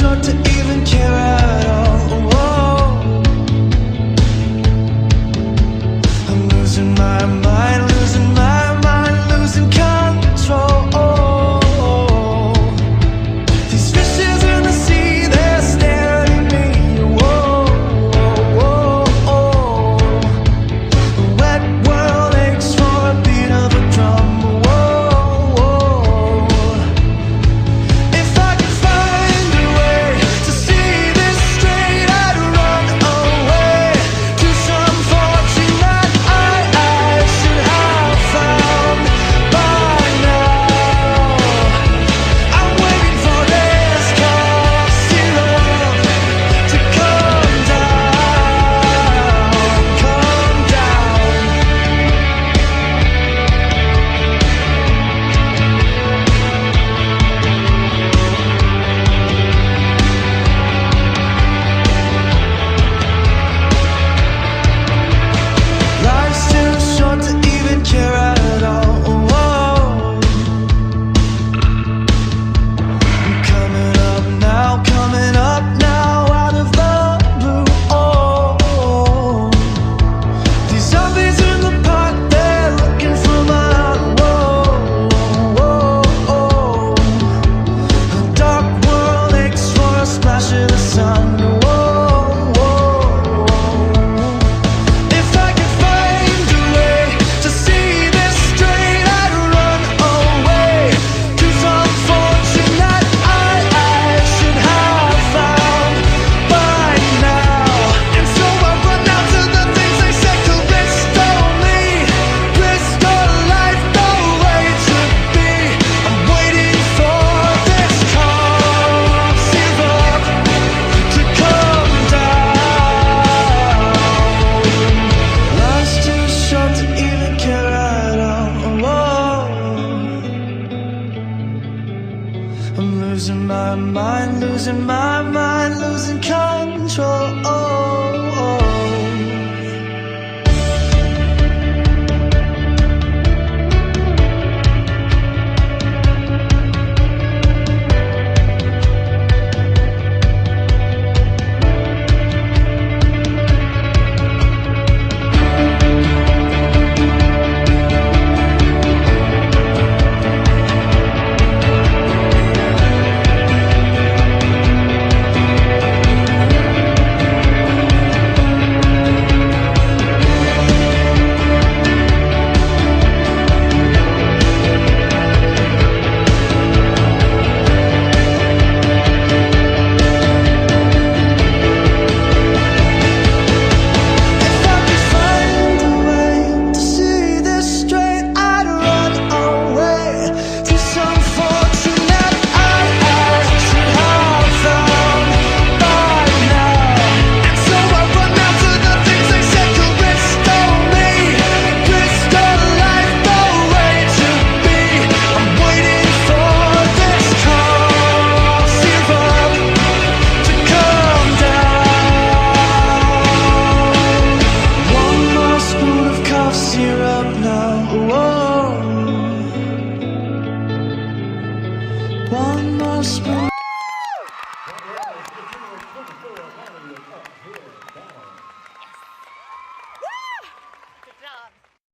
short to even care at all. Whoa. I'm losing my mind, losing my mind, losing control. These fishes in the sea, they're staring at me. Whoa, whoa, whoa. The wet world aches for a beat of a drum. Whoa, whoa. If I could find a way to see this straight, I'd run away to some fortune that I should have found by now. I'm waiting for this cough syrup to come down, come down. Life's too short to even care at all. Whoa. I'm coming up now, out of the blue. Oh, these zombies in the park, they're looking for my heart. Whoa, whoa, whoa. A dark world aches for a splash of the sun. Whoa, whoa. If I could find a way to see this straight, I'd run away to some fortune that I should have found by now. And so I run out to the things they say could restore me, restore life the way it should be. I'm waiting for this cough syrup to come down. Life's too short to even care at all. Whoa. I'm losing my mind, losing my mind, losing control. If I could find a way to see this straight, I'd run away to some fortune that I should have found by now. And so I run out to the things they say could restore me, restore life the way it should be. I'm waiting for this cough syrup to come down. One more spoon of cough syrup now. Whoa. One more spoon.